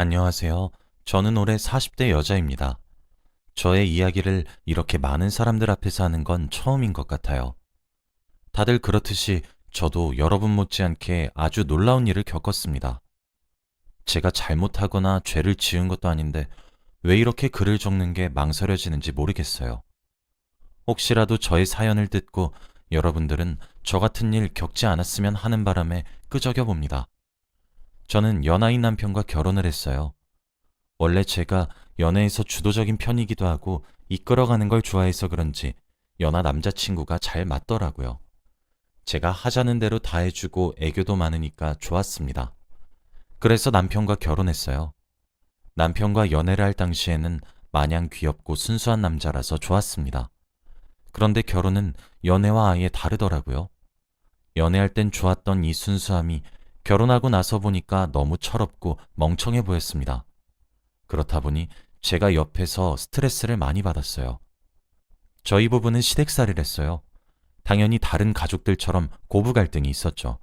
안녕하세요. 저는 올해 40대 여자입니다. 저의 이야기를 이렇게 많은 사람들 앞에서 하는 건 처음인 것 같아요. 다들 그렇듯이 저도 여러분 못지않게 아주 놀라운 일을 겪었습니다. 제가 잘못하거나 죄를 지은 것도 아닌데 왜 이렇게 글을 적는 게 망설여지는지 모르겠어요. 혹시라도 저의 사연을 듣고 여러분들은 저 같은 일 겪지 않았으면 하는 바람에 끄적여 봅니다. 저는 연하인 남편과 결혼을 했어요. 원래 제가 연애에서 주도적인 편이기도 하고 이끌어가는 걸 좋아해서 그런지 연하 남자친구가 잘 맞더라고요. 제가 하자는 대로 다 해주고 애교도 많으니까 좋았습니다. 그래서 남편과 결혼했어요. 남편과 연애를 할 당시에는 마냥 귀엽고 순수한 남자라서 좋았습니다. 그런데 결혼은 연애와 아예 다르더라고요. 연애할 땐 좋았던 이 순수함이 결혼하고 나서 보니까 너무 철없고 멍청해 보였습니다. 그렇다 보니 제가 옆에서 스트레스를 많이 받았어요. 저희 부부는 시댁살이를 했어요. 당연히 다른 가족들처럼 고부 갈등이 있었죠.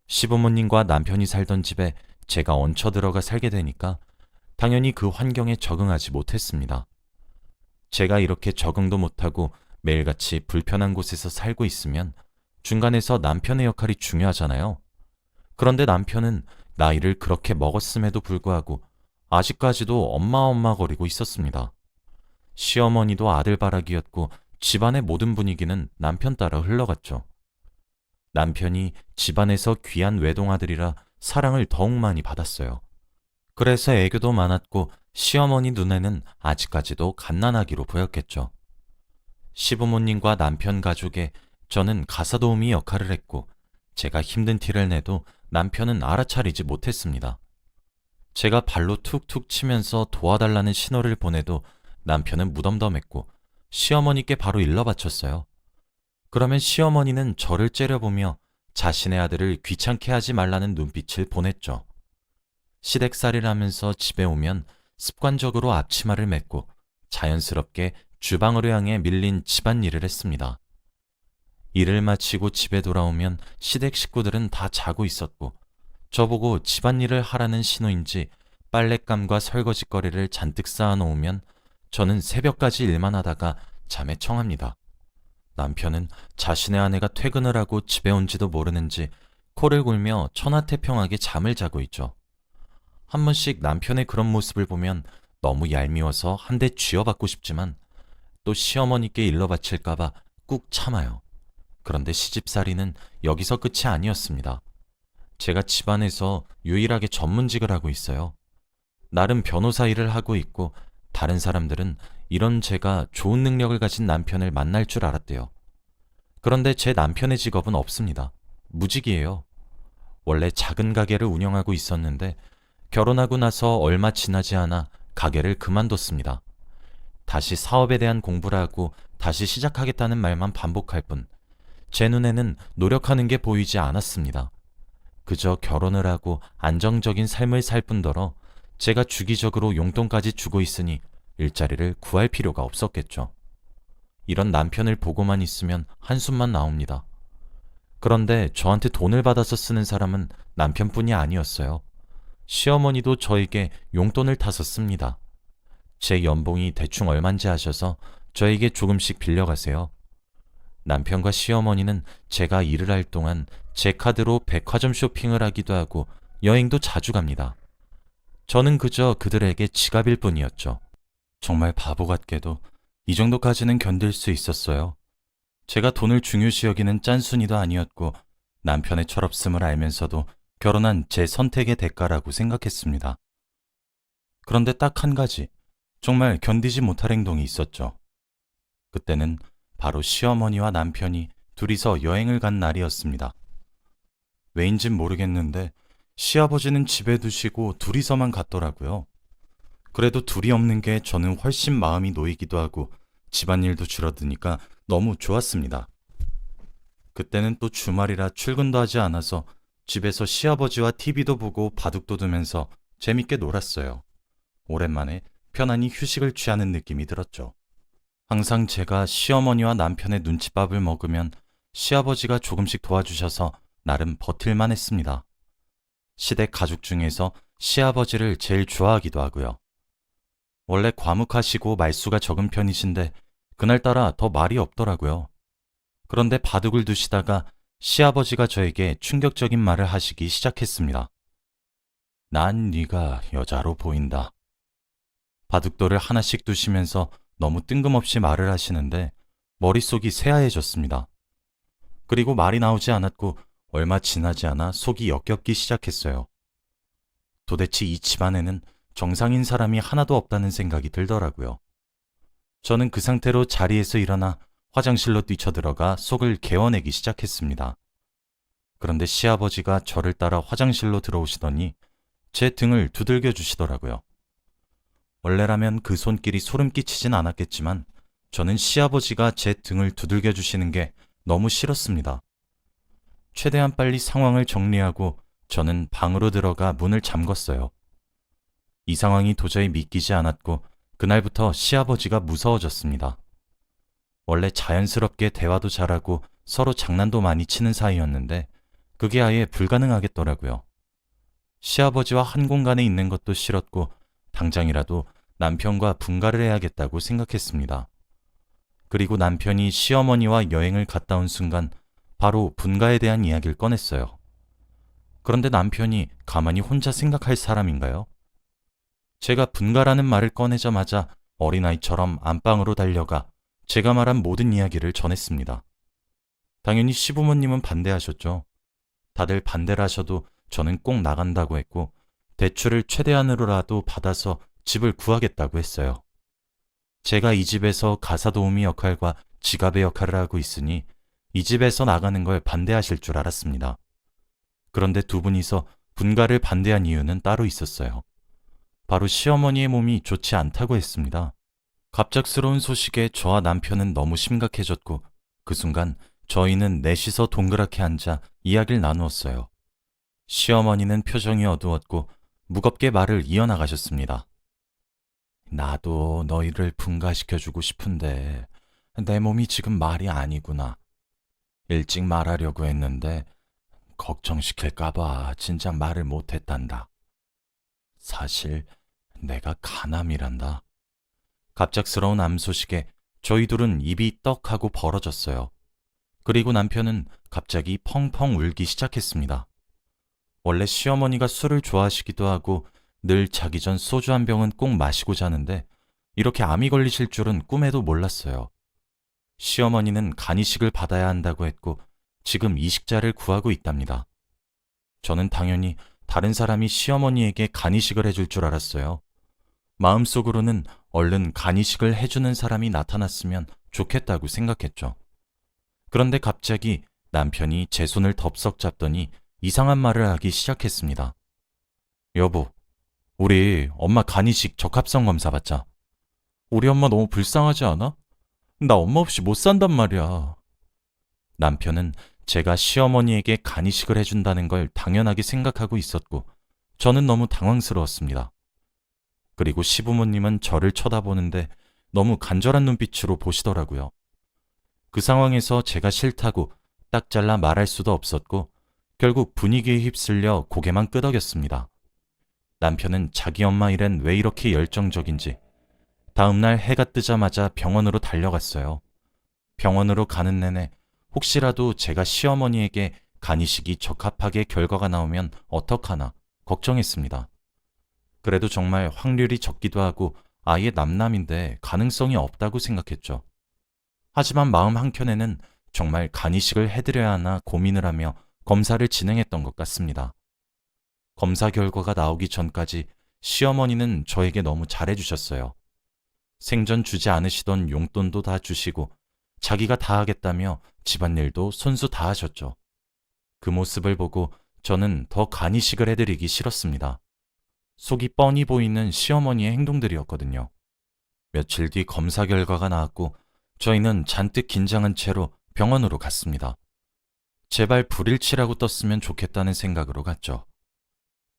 시부모님과 남편이 살던 집에 제가 얹혀 들어가 살게 되니까 당연히 그 환경에 적응하지 못했습니다. 제가 이렇게 적응도 못하고 매일같이 불편한 곳에서 살고 있으면 중간에서 남편의 역할이 중요하잖아요. 그런데 남편은 나이를 그렇게 먹었음에도 불구하고 아직까지도 엄마 거리고 있었습니다. 시어머니도 아들바라기였고 집안의 모든 분위기는 남편 따라 흘러갔죠. 남편이 집안에서 귀한 외동아들이라 사랑을 더욱 많이 받았어요. 그래서 애교도 많았고 시어머니 눈에는 아직까지도 갓난아기로 보였겠죠. 시부모님과 남편 가족에 저는 가사도우미 역할을 했고 제가 힘든 티를 내도 남편은 알아차리지 못했습니다. 제가 발로 툭툭 치면서 도와달라는 신호를 보내도 남편은 무덤덤했고 시어머니께 바로 일러바쳤어요. 그러면 시어머니는 저를 째려보며 자신의 아들을 귀찮게 하지 말라는 눈빛을 보냈죠. 시댁살이를 하면서 집에 오면 습관적으로 앞치마를 맺고 자연스럽게 주방으로 향해 밀린 집안일을 했습니다. 일을 마치고 집에 돌아오면 시댁 식구들은 다 자고 있었고 저보고 집안일을 하라는 신호인지 빨랫감과 설거지거리를 잔뜩 쌓아놓으면 저는 새벽까지 일만 하다가 잠에 청합니다. 남편은 자신의 아내가 퇴근을 하고 집에 온지도 모르는지 코를 골며 천하태평하게 잠을 자고 있죠. 한 번씩 남편의 그런 모습을 보면 너무 얄미워서 한 대 쥐어받고 싶지만 또 시어머니께 일러바칠까봐 꾹 참아요. 그런데 시집살이는 여기서 끝이 아니었습니다. 제가 집안에서 유일하게 전문직을 하고 있어요. 나름 변호사 일을 하고 있고 다른 사람들은 이런 제가 좋은 능력을 가진 남편을 만날 줄 알았대요. 그런데 제 남편의 직업은 없습니다. 무직이에요. 원래 작은 가게를 운영하고 있었는데 결혼하고 나서 얼마 지나지 않아 가게를 그만뒀습니다. 다시 사업에 대한 공부를 하고 다시 시작하겠다는 말만 반복할 뿐 제 눈에는 노력하는 게 보이지 않았습니다. 그저 결혼을 하고 안정적인 삶을 살 뿐더러 제가 주기적으로 용돈까지 주고 있으니 일자리를 구할 필요가 없었겠죠. 이런 남편을 보고만 있으면 한숨만 나옵니다. 그런데 저한테 돈을 받아서 쓰는 사람은 남편뿐이 아니었어요. 시어머니도 저에게 용돈을 타서 씁니다. 제 연봉이 대충 얼만지 아셔서 저에게 조금씩 빌려가세요. 남편과 시어머니는 제가 일을 할 동안 제 카드로 백화점 쇼핑을 하기도 하고 여행도 자주 갑니다. 저는 그저 그들에게 지갑일 뿐이었죠. 정말 바보 같게도 이 정도까지는 견딜 수 있었어요. 제가 돈을 중요시 여기는 짠순이도 아니었고 남편의 철없음을 알면서도 결혼한 제 선택의 대가라고 생각했습니다. 그런데 딱 한 가지, 정말 견디지 못할 행동이 있었죠. 그때는 바로 시어머니와 남편이 둘이서 여행을 간 날이었습니다. 왜인진 모르겠는데 시아버지는 집에 두시고 둘이서만 갔더라고요. 그래도 둘이 없는 게 저는 훨씬 마음이 놓이기도 하고 집안일도 줄어드니까 너무 좋았습니다. 그때는 또 주말이라 출근도 하지 않아서 집에서 시아버지와 TV도 보고 바둑도 두면서 재밌게 놀았어요. 오랜만에 편안히 휴식을 취하는 느낌이 들었죠. 항상 제가 시어머니와 남편의 눈칫밥을 먹으면 시아버지가 조금씩 도와주셔서 나름 버틸만 했습니다. 시댁 가족 중에서 시아버지를 제일 좋아하기도 하고요. 원래 과묵하시고 말수가 적은 편이신데 그날따라 더 말이 없더라고요. 그런데 바둑을 두시다가 시아버지가 저에게 충격적인 말을 하시기 시작했습니다. 난 네가 여자로 보인다. 바둑돌을 하나씩 두시면서 너무 뜬금없이 말을 하시는데 머릿속이 새하얘졌습니다. 그리고 말이 나오지 않았고 얼마 지나지 않아 속이 역겹기 시작했어요. 도대체 이 집안에는 정상인 사람이 하나도 없다는 생각이 들더라고요. 저는 그 상태로 자리에서 일어나 화장실로 뛰쳐들어가 속을 개워내기 시작했습니다. 그런데 시아버지가 저를 따라 화장실로 들어오시더니 제 등을 두들겨 주시더라고요. 원래라면 그 손길이 소름 끼치진 않았겠지만 저는 시아버지가 제 등을 두들겨 주시는 게 너무 싫었습니다. 최대한 빨리 상황을 정리하고 저는 방으로 들어가 문을 잠궜어요. 이 상황이 도저히 믿기지 않았고 그날부터 시아버지가 무서워졌습니다. 원래 자연스럽게 대화도 잘하고 서로 장난도 많이 치는 사이였는데 그게 아예 불가능하겠더라고요. 시아버지와 한 공간에 있는 것도 싫었고 당장이라도 남편과 분가를 해야겠다고 생각했습니다. 그리고 남편이 시어머니와 여행을 갔다 온 순간 바로 분가에 대한 이야기를 꺼냈어요. 그런데 남편이 가만히 혼자 생각할 사람인가요? 제가 분가라는 말을 꺼내자마자 어린아이처럼 안방으로 달려가 제가 말한 모든 이야기를 전했습니다. 당연히 시부모님은 반대하셨죠. 다들 반대를 하셔도 저는 꼭 나간다고 했고 대출을 최대한으로라도 받아서 집을 구하겠다고 했어요. 제가 이 집에서 가사도우미 역할과 지갑의 역할을 하고 있으니 이 집에서 나가는 걸 반대하실 줄 알았습니다. 그런데 두 분이서 분가를 반대한 이유는 따로 있었어요. 바로 시어머니의 몸이 좋지 않다고 했습니다. 갑작스러운 소식에 저와 남편은 너무 심각해졌고 그 순간 저희는 넷이서 동그랗게 앉아 이야기를 나누었어요. 시어머니는 표정이 어두웠고 무겁게 말을 이어나가셨습니다. 나도 너희를 분가시켜주고 싶은데 내 몸이 지금 말이 아니구나. 일찍 말하려고 했는데 걱정시킬까봐 진작 말을 못했단다. 사실 내가 간암이란다. 갑작스러운 암 소식에 저희 둘은 입이 떡하고 벌어졌어요. 그리고 남편은 갑자기 펑펑 울기 시작했습니다. 원래 시어머니가 술을 좋아하시기도 하고 늘 자기 전 소주 한 병은 꼭 마시고 자는데 이렇게 암이 걸리실 줄은 꿈에도 몰랐어요. 시어머니는 간이식을 받아야 한다고 했고 지금 이식자를 구하고 있답니다. 저는 당연히 다른 사람이 시어머니에게 간이식을 해줄 줄 알았어요. 마음속으로는 얼른 간이식을 해주는 사람이 나타났으면 좋겠다고 생각했죠. 그런데 갑자기 남편이 제 손을 덥석 잡더니 이상한 말을 하기 시작했습니다. 여보, 우리 엄마 간이식 적합성 검사 받자. 우리 엄마 너무 불쌍하지 않아? 나 엄마 없이 못 산단 말이야. 남편은 제가 시어머니에게 간이식을 해준다는 걸 당연하게 생각하고 있었고 저는 너무 당황스러웠습니다. 그리고 시부모님은 저를 쳐다보는데 너무 간절한 눈빛으로 보시더라고요. 그 상황에서 제가 싫다고 딱 잘라 말할 수도 없었고 결국 분위기에 휩쓸려 고개만 끄덕였습니다. 남편은 자기 엄마 일엔 왜 이렇게 열정적인지 다음날 해가 뜨자마자 병원으로 달려갔어요. 병원으로 가는 내내 혹시라도 제가 시어머니에게 간이식이 적합하게 결과가 나오면 어떡하나 걱정했습니다. 그래도 정말 확률이 적기도 하고 아예 남남인데 가능성이 없다고 생각했죠. 하지만 마음 한켠에는 정말 간이식을 해드려야 하나 고민을 하며 검사를 진행했던 것 같습니다. 검사 결과가 나오기 전까지 시어머니는 저에게 너무 잘해주셨어요. 생전 주지 않으시던 용돈도 다 주시고 자기가 다 하겠다며 집안일도 손수 다 하셨죠. 그 모습을 보고 저는 더 간이식을 해드리기 싫었습니다. 속이 뻔히 보이는 시어머니의 행동들이었거든요. 며칠 뒤 검사 결과가 나왔고 저희는 잔뜩 긴장한 채로 병원으로 갔습니다. 제발 불일치라고 떴으면 좋겠다는 생각으로 갔죠.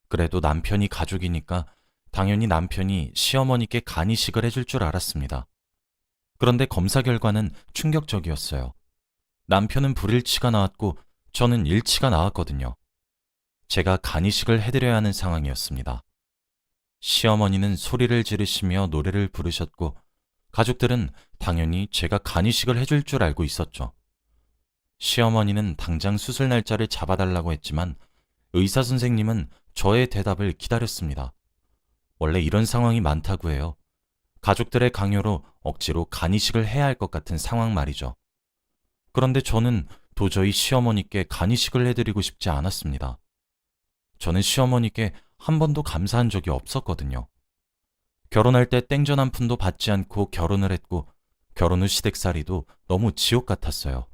그래도 남편이 가족이니까 당연히 남편이 시어머니께 간이식을 해줄 줄 알았습니다. 그런데 검사 결과는 충격적이었어요. 남편은 불일치가 나왔고 저는 일치가 나왔거든요. 제가 간이식을 해드려야 하는 상황이었습니다. 시어머니는 소리를 지르시며 노래를 부르셨고 가족들은 당연히 제가 간이식을 해줄 줄 알고 있었죠. 시어머니는 당장 수술 날짜를 잡아달라고 했지만 의사 선생님은 저의 대답을 기다렸습니다. 원래 이런 상황이 많다고 해요. 가족들의 강요로 억지로 간이식을 해야 할 것 같은 상황 말이죠. 그런데 저는 도저히 시어머니께 간이식을 해드리고 싶지 않았습니다. 저는 시어머니께 한 번도 감사한 적이 없었거든요. 결혼할 때 땡전 한 푼도 받지 않고 결혼을 했고 결혼 후 시댁살이도 너무 지옥 같았어요.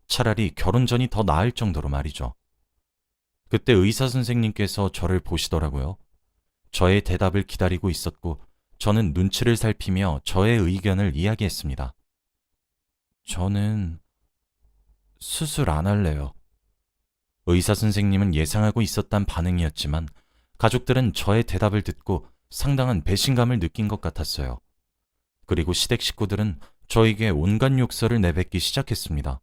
차라리 결혼 전이 더 나을 정도로 말이죠. 그때 의사 선생님께서 저를 보시더라고요. 저의 대답을 기다리고 있었고 저는 눈치를 살피며 저의 의견을 이야기했습니다. 저는 수술 안 할래요. 의사 선생님은 예상하고 있었단 반응이었지만 가족들은 저의 대답을 듣고 상당한 배신감을 느낀 것 같았어요. 그리고 시댁 식구들은 저에게 온갖 욕설을 내뱉기 시작했습니다.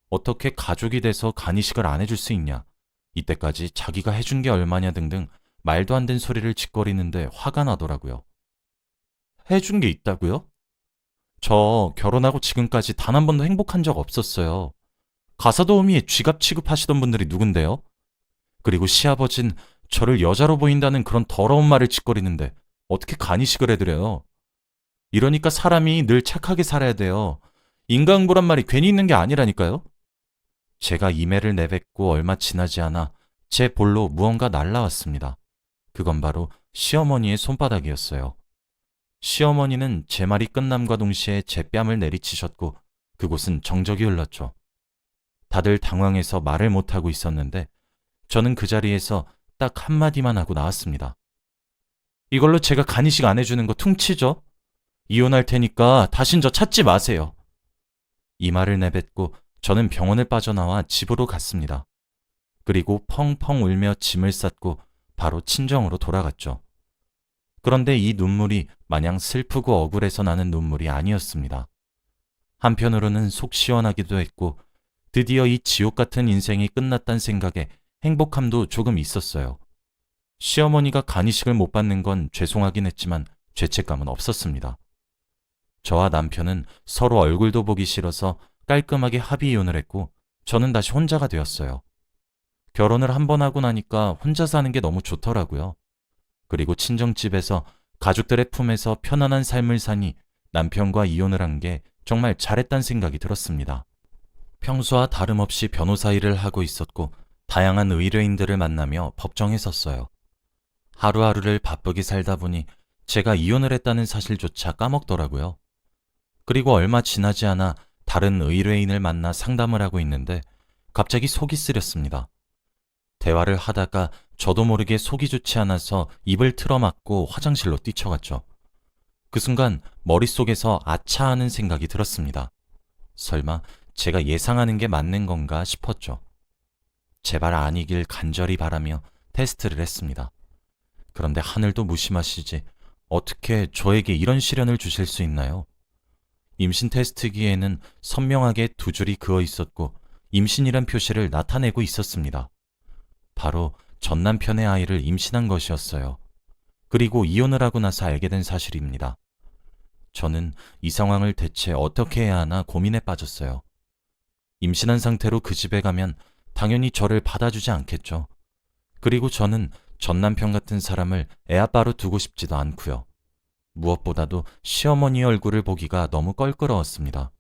어떻게 가족이 돼서 간이식을 안 해줄 수 있냐? 이때까지 자기가 해준 게 얼마냐 등등 말도 안 된 소리를 짓거리는데 화가 나더라고요. 해준 게 있다고요? 저 결혼하고 지금까지 단 한 번도 행복한 적 없었어요. 가사도우미에 쥐갑 취급하시던 분들이 누군데요? 그리고 시아버진 저를 여자로 보인다는 그런 더러운 말을 짓거리는데 어떻게 간이식을 해드려요? 이러니까 사람이 늘 착하게 살아야 돼요. 인간응보란 말이 괜히 있는 게 아니라니까요? 제가 이매를 내뱉고 얼마 지나지 않아 제 볼로 무언가 날라왔습니다. 그건 바로 시어머니의 손바닥이었어요. 시어머니는 제 말이 끝남과 동시에 제 뺨을 내리치셨고 그곳은 정적이 흘렀죠. 다들 당황해서 말을 못하고 있었는데 저는 그 자리에서 딱 한마디만 하고 나왔습니다. 이걸로 제가 간이식 안 해주는 거 퉁치죠? 이혼할 테니까 다신 저 찾지 마세요. 이 말을 내뱉고 저는 병원을 빠져나와 집으로 갔습니다. 그리고 펑펑 울며 짐을 쌌고 바로 친정으로 돌아갔죠. 그런데 이 눈물이 마냥 슬프고 억울해서 나는 눈물이 아니었습니다. 한편으로는 속 시원하기도 했고 드디어 이 지옥 같은 인생이 끝났단 생각에 행복함도 조금 있었어요. 시어머니가 간이식을 못 받는 건 죄송하긴 했지만 죄책감은 없었습니다. 저와 남편은 서로 얼굴도 보기 싫어서 깔끔하게 합의 이혼을 했고 저는 다시 혼자가 되었어요. 결혼을 한 번 하고 나니까 혼자 사는 게 너무 좋더라고요. 그리고 친정집에서 가족들의 품에서 편안한 삶을 사니 남편과 이혼을 한 게 정말 잘했단 생각이 들었습니다. 평소와 다름없이 변호사 일을 하고 있었고 다양한 의뢰인들을 만나며 법정에 섰어요. 하루하루를 바쁘게 살다 보니 제가 이혼을 했다는 사실조차 까먹더라고요. 그리고 얼마 지나지 않아 다른 의뢰인을 만나 상담을 하고 있는데 갑자기 속이 쓰렸습니다. 대화를 하다가 저도 모르게 속이 좋지 않아서 입을 틀어막고 화장실로 뛰쳐갔죠. 그 순간 머릿속에서 아차 하는 생각이 들었습니다. 설마 제가 예상하는 게 맞는 건가 싶었죠. 제발 아니길 간절히 바라며 테스트를 했습니다. 그런데 하늘도 무심하시지 어떻게 저에게 이런 시련을 주실 수 있나요? 임신 테스트기에는 선명하게 두 줄이 그어 있었고 임신이란 표시를 나타내고 있었습니다. 바로 전 남편의 아이를 임신한 것이었어요. 그리고 이혼을 하고 나서 알게 된 사실입니다. 저는 이 상황을 대체 어떻게 해야 하나 고민에 빠졌어요. 임신한 상태로 그 집에 가면 당연히 저를 받아주지 않겠죠. 그리고 저는 전 남편 같은 사람을 애아빠로 두고 싶지도 않고요. 무엇보다도 시어머니의 얼굴을 보기가 너무 껄끄러웠습니다.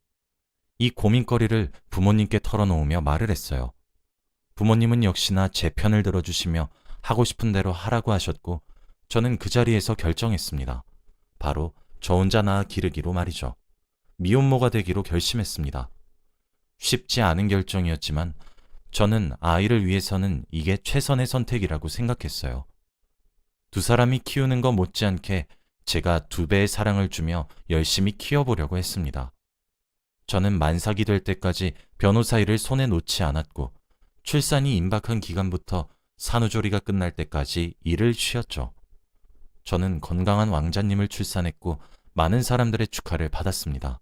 이 고민거리를 부모님께 털어놓으며 말을 했어요. 부모님은 역시나 제 편을 들어주시며 하고 싶은 대로 하라고 하셨고 저는 그 자리에서 결정했습니다. 바로 저 혼자 낳아 기르기로 말이죠. 미혼모가 되기로 결심했습니다. 쉽지 않은 결정이었지만 저는 아이를 위해서는 이게 최선의 선택이라고 생각했어요. 두 사람이 키우는 것 못지않게 제가 2배의 사랑을 주며 열심히 키워보려고 했습니다. 저는 만삭이 될 때까지 변호사 일을 손에 놓지 않았고 출산이 임박한 기간부터 산후조리가 끝날 때까지 일을 쉬었죠. 저는 건강한 왕자님을 출산했고 많은 사람들의 축하를 받았습니다.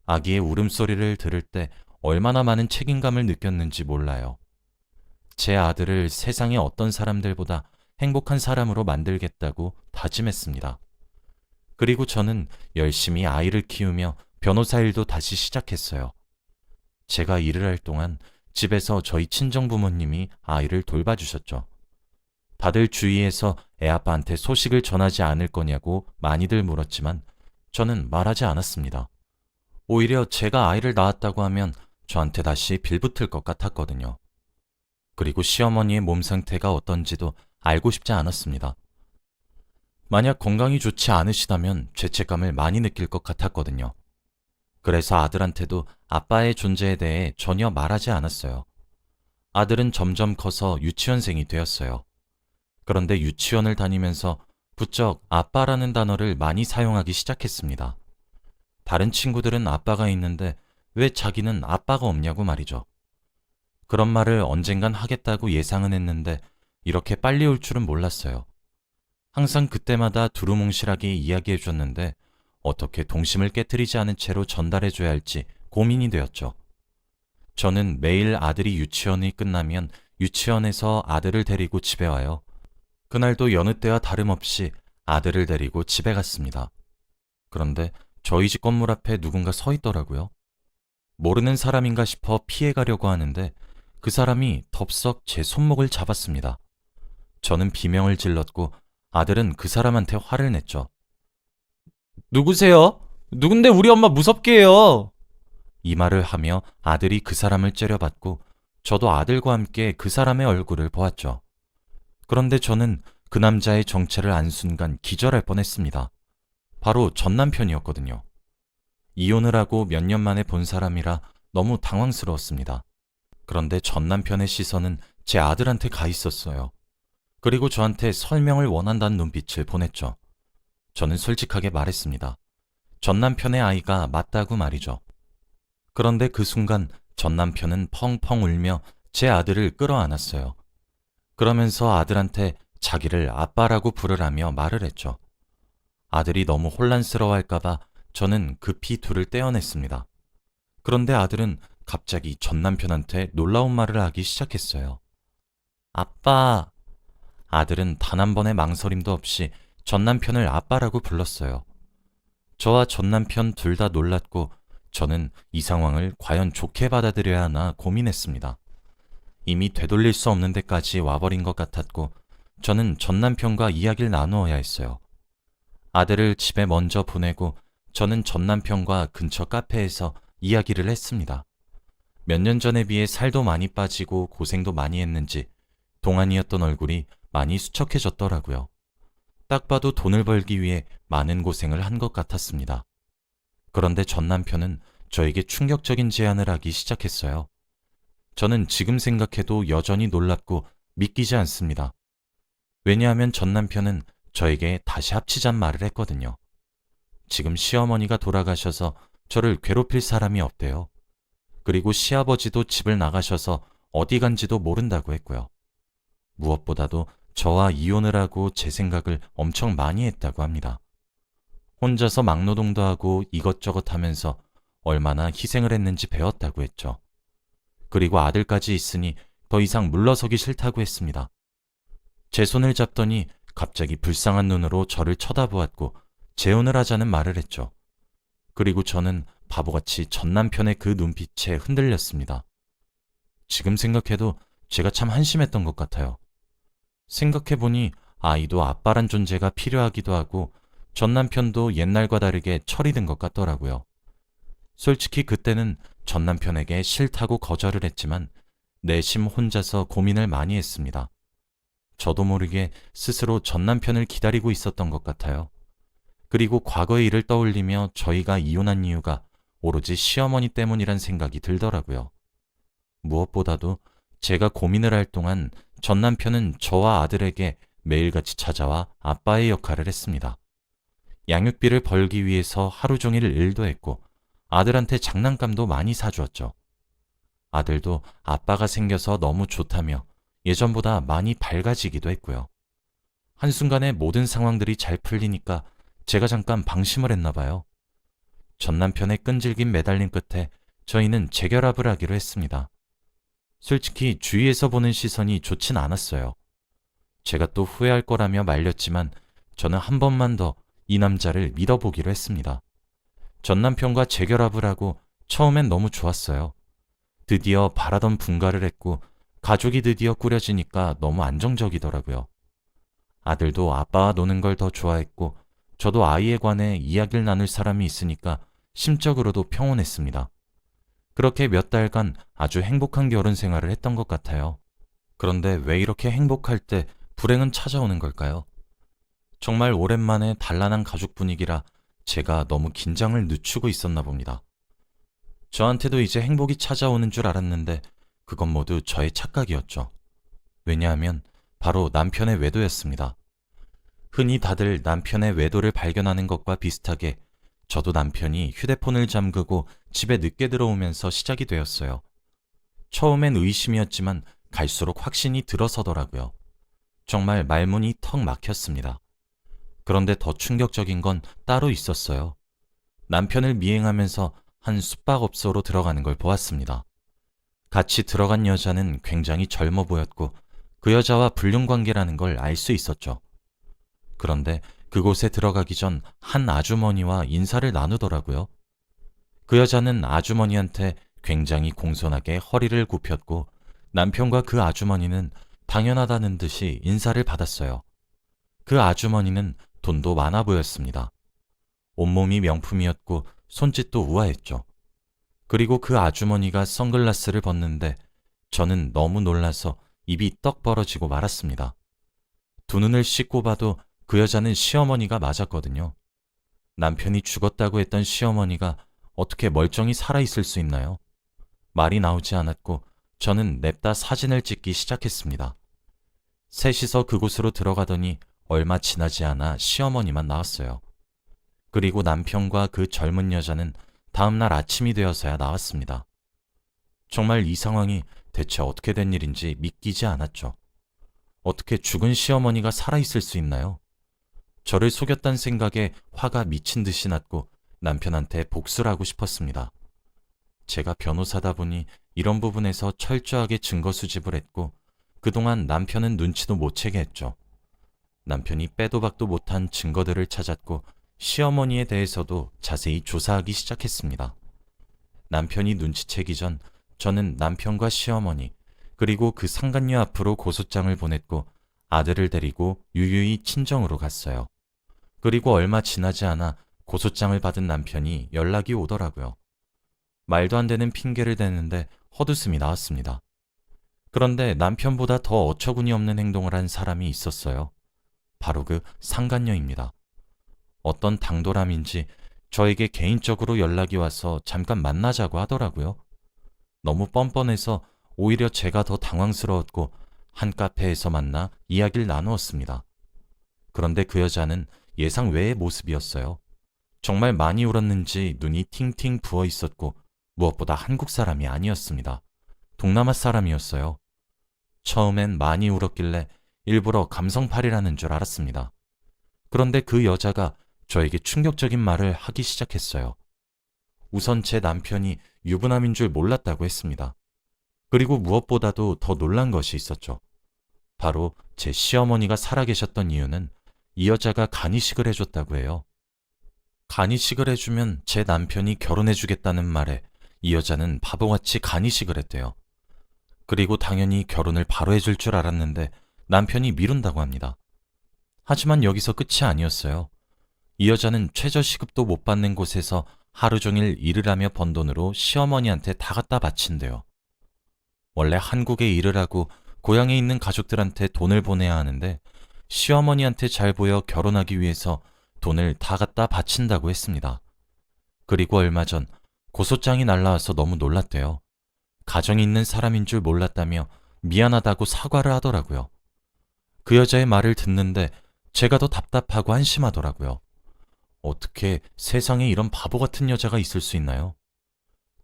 아기의 울음소리를 들을 때 얼마나 많은 책임감을 느꼈는지 몰라요. 제 아들을 세상의 어떤 사람들보다 행복한 사람으로 만들겠다고 다짐했습니다. 그리고 저는 열심히 아이를 키우며 변호사 일도 다시 시작했어요. 제가 일을 할 동안 집에서 저희 친정 부모님이 아이를 돌봐주셨죠. 다들 주위에서 애아빠한테 소식을 전하지 않을 거냐고 많이들 물었지만 저는 말하지 않았습니다. 오히려 제가 아이를 낳았다고 하면 저한테 다시 빌붙을 것 같았거든요. 그리고 시어머니의 몸 상태가 어떤지도 알고 싶지 않았습니다. 만약 건강이 좋지 않으시다면 죄책감을 많이 느낄 것 같았거든요. 그래서 아들한테도 아빠의 존재에 대해 전혀 말하지 않았어요. 아들은 점점 커서 유치원생이 되었어요. 그런데 유치원을 다니면서 부쩍 아빠라는 단어를 많이 사용하기 시작했습니다. 다른 친구들은 아빠가 있는데 왜 자기는 아빠가 없냐고 말이죠. 그런 말을 언젠간 하겠다고 예상은 했는데 이렇게 빨리 올 줄은 몰랐어요. 항상 그때마다 두루뭉실하게 이야기해 줬는데 어떻게 동심을 깨트리지 않은 채로 전달해 줘야 할지 고민이 되었죠. 저는 매일 아들이 유치원이 끝나면 유치원에서 아들을 데리고 집에 와요. 그날도 여느 때와 다름없이 아들을 데리고 집에 갔습니다. 그런데 저희 집 건물 앞에 누군가 서 있더라고요. 모르는 사람인가 싶어 피해가려고 하는데 그 사람이 덥석 제 손목을 잡았습니다. 저는 비명을 질렀고 아들은 그 사람한테 화를 냈죠. 누구세요? 누군데 우리 엄마 무섭게 해요? 이 말을 하며 아들이 그 사람을 째려봤고 저도 아들과 함께 그 사람의 얼굴을 보았죠. 그런데 저는 그 남자의 정체를 안 순간 기절할 뻔했습니다. 바로 전 남편이었거든요. 이혼을 하고 몇 년 만에 본 사람이라 너무 당황스러웠습니다. 그런데 전 남편의 시선은 제 아들한테 가 있었어요. 그리고 저한테 설명을 원한다는 눈빛을 보냈죠. 저는 솔직하게 말했습니다. 전 남편의 아이가 맞다고 말이죠. 그런데 그 순간 전 남편은 펑펑 울며 제 아들을 끌어안았어요. 그러면서 아들한테 자기를 아빠라고 부르라며 말을 했죠. 아들이 너무 혼란스러워할까봐 저는 급히 둘을 떼어냈습니다. 그런데 아들은 갑자기 전 남편한테 놀라운 말을 하기 시작했어요. 아빠. 아들은 단 한 번의 망설임도 없이 전 남편을 아빠라고 불렀어요. 저와 전 남편 둘 다 놀랐고 저는 이 상황을 과연 좋게 받아들여야 하나 고민했습니다. 이미 되돌릴 수 없는 데까지 와버린 것 같았고 저는 전 남편과 이야기를 나누어야 했어요. 아들을 집에 먼저 보내고 저는 전 남편과 근처 카페에서 이야기를 했습니다. 몇 년 전에 비해 살도 많이 빠지고 고생도 많이 했는지 동안이었던 얼굴이 많이 수척해졌더라고요. 딱 봐도 돈을 벌기 위해 많은 고생을 한 것 같았습니다. 그런데 전 남편은 저에게 충격적인 제안을 하기 시작했어요. 저는 지금 생각해도 여전히 놀랍고 믿기지 않습니다. 왜냐하면 전 남편은 저에게 다시 합치자는 말을 했거든요. 지금 시어머니가 돌아가셔서 저를 괴롭힐 사람이 없대요. 그리고 시아버지도 집을 나가셔서 어디 간지도 모른다고 했고요. 무엇보다도 저와 이혼을 하고 제 생각을 엄청 많이 했다고 합니다. 혼자서 막노동도 하고 이것저것 하면서 얼마나 희생을 했는지 배웠다고 했죠. 그리고 아들까지 있으니 더 이상 물러서기 싫다고 했습니다. 제 손을 잡더니 갑자기 불쌍한 눈으로 저를 쳐다보았고 재혼을 하자는 말을 했죠. 그리고 저는 바보같이 전 남편의 그 눈빛에 흔들렸습니다. 지금 생각해도 제가 참 한심했던 것 같아요. 생각해보니 아이도 아빠란 존재가 필요하기도 하고 전 남편도 옛날과 다르게 철이 든 것 같더라고요. 솔직히 그때는 전 남편에게 싫다고 거절을 했지만 내심 혼자서 고민을 많이 했습니다. 저도 모르게 스스로 전 남편을 기다리고 있었던 것 같아요. 그리고 과거의 일을 떠올리며 저희가 이혼한 이유가 오로지 시어머니 때문이란 생각이 들더라고요. 무엇보다도 제가 고민을 할 동안 전 남편은 저와 아들에게 매일같이 찾아와 아빠의 역할을 했습니다. 양육비를 벌기 위해서 하루 종일 일도 했고 아들한테 장난감도 많이 사주었죠. 아들도 아빠가 생겨서 너무 좋다며 예전보다 많이 밝아지기도 했고요. 한순간에 모든 상황들이 잘 풀리니까 제가 잠깐 방심을 했나 봐요. 전 남편의 끈질긴 매달림 끝에 저희는 재결합을 하기로 했습니다. 솔직히 주위에서 보는 시선이 좋진 않았어요. 제가 또 후회할 거라며 말렸지만 저는 한 번만 더 이 남자를 믿어보기로 했습니다. 전 남편과 재결합을 하고 처음엔 너무 좋았어요. 드디어 바라던 분가를 했고 가족이 드디어 꾸려지니까 너무 안정적이더라고요. 아들도 아빠와 노는 걸 더 좋아했고 저도 아이에 관해 이야기를 나눌 사람이 있으니까 심적으로도 평온했습니다. 그렇게 몇 달간 아주 행복한 결혼 생활을 했던 것 같아요. 그런데 왜 이렇게 행복할 때 불행은 찾아오는 걸까요? 정말 오랜만에 단란한 가족 분위기라 제가 너무 긴장을 늦추고 있었나 봅니다. 저한테도 이제 행복이 찾아오는 줄 알았는데 그건 모두 저의 착각이었죠. 왜냐하면 바로 남편의 외도였습니다. 흔히 다들 남편의 외도를 발견하는 것과 비슷하게 저도 남편이 휴대폰을 잠그고 집에 늦게 들어오면서 시작이 되었어요. 처음엔 의심이었지만 갈수록 확신이 들어서더라고요. 정말 말문이 턱 막혔습니다. 그런데 더 충격적인 건 따로 있었어요. 남편을 미행하면서 한 숙박업소로 들어가는 걸 보았습니다. 같이 들어간 여자는 굉장히 젊어 보였고 그 여자와 불륜관계라는 걸 알 수 있었죠. 그런데 그곳에 들어가기 전 한 아주머니와 인사를 나누더라고요. 그 여자는 아주머니한테 굉장히 공손하게 허리를 굽혔고 남편과 그 아주머니는 당연하다는 듯이 인사를 받았어요. 그 아주머니는 돈도 많아 보였습니다. 온몸이 명품이었고 손짓도 우아했죠. 그리고 그 아주머니가 선글라스를 벗는데 저는 너무 놀라서 입이 떡 벌어지고 말았습니다. 두 눈을 씻고 봐도 그 여자는 시어머니가 맞았거든요. 남편이 죽었다고 했던 시어머니가 어떻게 멀쩡히 살아있을 수 있나요? 말이 나오지 않았고 저는 냅다 사진을 찍기 시작했습니다. 셋이서 그곳으로 들어가더니 얼마 지나지 않아 시어머니만 나왔어요. 그리고 남편과 그 젊은 여자는 다음날 아침이 되어서야 나왔습니다. 정말 이 상황이 대체 어떻게 된 일인지 믿기지 않았죠. 어떻게 죽은 시어머니가 살아있을 수 있나요? 저를 속였다는 생각에 화가 미친 듯이 났고 남편한테 복수를 하고 싶었습니다. 제가 변호사다 보니 이런 부분에서 철저하게 증거 수집을 했고 그동안 남편은 눈치도 못 채게 했죠. 남편이 빼도 박도 못한 증거들을 찾았고 시어머니에 대해서도 자세히 조사하기 시작했습니다. 남편이 눈치채기 전 저는 남편과 시어머니 그리고 그 상간녀 앞으로 고소장을 보냈고 아들을 데리고 유유히 친정으로 갔어요. 그리고 얼마 지나지 않아 고소장을 받은 남편이 연락이 오더라고요. 말도 안 되는 핑계를 대는데 헛웃음이 나왔습니다. 그런데 남편보다 더 어처구니 없는 행동을 한 사람이 있었어요. 바로 그 상간녀입니다. 어떤 당돌함인지 저에게 개인적으로 연락이 와서 잠깐 만나자고 하더라고요. 너무 뻔뻔해서 오히려 제가 더 당황스러웠고 한 카페에서 만나 이야기를 나누었습니다. 그런데 그 여자는 예상 외의 모습이었어요. 정말 많이 울었는지 눈이 팅팅 부어 있었고 무엇보다 한국 사람이 아니었습니다. 동남아 사람이었어요. 처음엔 많이 울었길래 일부러 감성팔이라는 줄 알았습니다. 그런데 그 여자가 저에게 충격적인 말을 하기 시작했어요. 우선 제 남편이 유부남인 줄 몰랐다고 했습니다. 그리고 무엇보다도 더 놀란 것이 있었죠. 바로 제 시어머니가 살아계셨던 이유는 이 여자가 간이식을 해줬다고 해요. 간이식을 해주면 제 남편이 결혼해주겠다는 말에 이 여자는 바보같이 간이식을 했대요. 그리고 당연히 결혼을 바로 해줄 줄 알았는데 남편이 미룬다고 합니다. 하지만 여기서 끝이 아니었어요. 이 여자는 최저시급도 못 받는 곳에서 하루 종일 일을 하며 번 돈으로 시어머니한테 다 갖다 바친대요. 원래 한국에 일을 하고 고향에 있는 가족들한테 돈을 보내야 하는데 시어머니한테 잘 보여 결혼하기 위해서 돈을 다 갖다 바친다고 했습니다. 그리고 얼마 전 고소장이 날라와서 너무 놀랐대요. 가정이 있는 사람인 줄 몰랐다며 미안하다고 사과를 하더라고요. 그 여자의 말을 듣는데 제가 더 답답하고 한심하더라고요. 어떻게 세상에 이런 바보 같은 여자가 있을 수 있나요?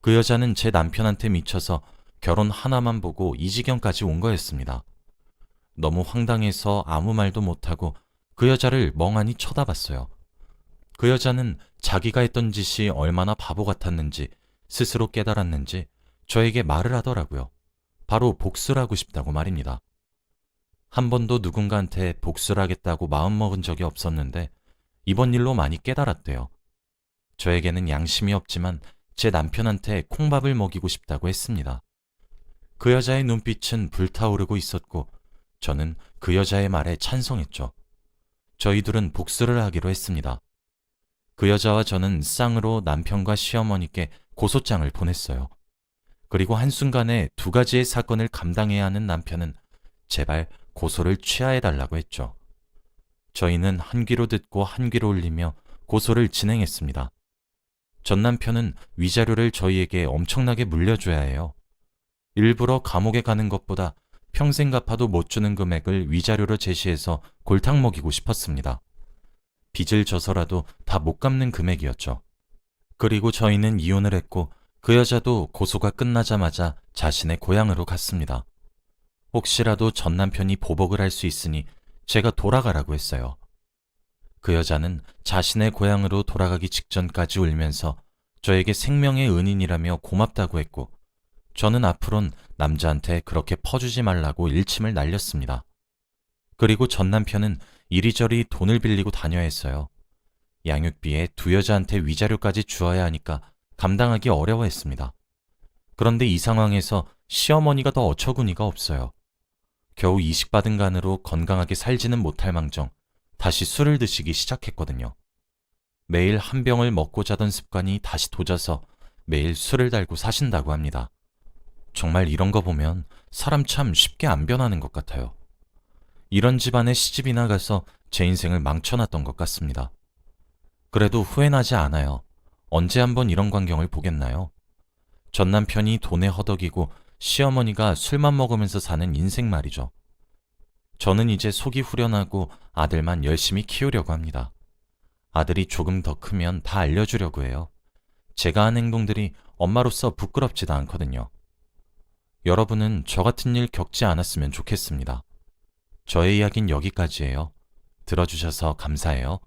그 여자는 제 남편한테 미쳐서 결혼 하나만 보고 이 지경까지 온 거였습니다. 너무 황당해서 아무 말도 못하고 그 여자를 멍하니 쳐다봤어요. 그 여자는 자기가 했던 짓이 얼마나 바보 같았는지 스스로 깨달았는지 저에게 말을 하더라고요. 바로 복수를 하고 싶다고 말입니다. 한 번도 누군가한테 복수를 하겠다고 마음먹은 적이 없었는데 이번 일로 많이 깨달았대요. 저에게는 양심이 없지만 제 남편한테 콩밥을 먹이고 싶다고 했습니다. 그 여자의 눈빛은 불타오르고 있었고 저는 그 여자의 말에 찬성했죠. 저희 둘은 복수를 하기로 했습니다. 그 여자와 저는 쌍으로 남편과 시어머니께 고소장을 보냈어요. 그리고 한순간에 두 가지의 사건을 감당해야 하는 남편은 제발 고소를 취하해달라고 했죠. 저희는 한 귀로 듣고 한 귀로 울리며 고소를 진행했습니다. 전 남편은 위자료를 저희에게 엄청나게 물려줘야 해요. 일부러 감옥에 가는 것보다 평생 갚아도 못 주는 금액을 위자료로 제시해서 골탕 먹이고 싶었습니다. 빚을 져서라도 다 못 갚는 금액이었죠. 그리고 저희는 이혼을 했고 그 여자도 고소가 끝나자마자 자신의 고향으로 갔습니다. 혹시라도 전 남편이 보복을 할 수 있으니 제가 돌아가라고 했어요. 그 여자는 자신의 고향으로 돌아가기 직전까지 울면서 저에게 생명의 은인이라며 고맙다고 했고 저는 앞으론 남자한테 그렇게 퍼주지 말라고 일침을 날렸습니다. 그리고 전 남편은 이리저리 돈을 빌리고 다녀야 했어요. 양육비에 두 여자한테 위자료까지 주어야 하니까 감당하기 어려워했습니다. 그런데 이 상황에서 시어머니가 더 어처구니가 없어요. 겨우 이식받은 간으로 건강하게 살지는 못할 망정 다시 술을 드시기 시작했거든요. 매일 한 병을 먹고 자던 습관이 다시 도져서 매일 술을 달고 사신다고 합니다. 정말 이런 거 보면 사람 참 쉽게 안 변하는 것 같아요. 이런 집안에 시집이나 가서 제 인생을 망쳐놨던 것 같습니다. 그래도 후회나지 않아요. 언제 한번 이런 광경을 보겠나요? 전 남편이 돈에 허덕이고 시어머니가 술만 먹으면서 사는 인생 말이죠. 저는 이제 속이 후련하고 아들만 열심히 키우려고 합니다. 아들이 조금 더 크면 다 알려주려고 해요. 제가 한 행동들이 엄마로서 부끄럽지도 않거든요. 여러분은 저 같은 일 겪지 않았으면 좋겠습니다. 저의 이야기는 여기까지예요. 들어주셔서 감사해요.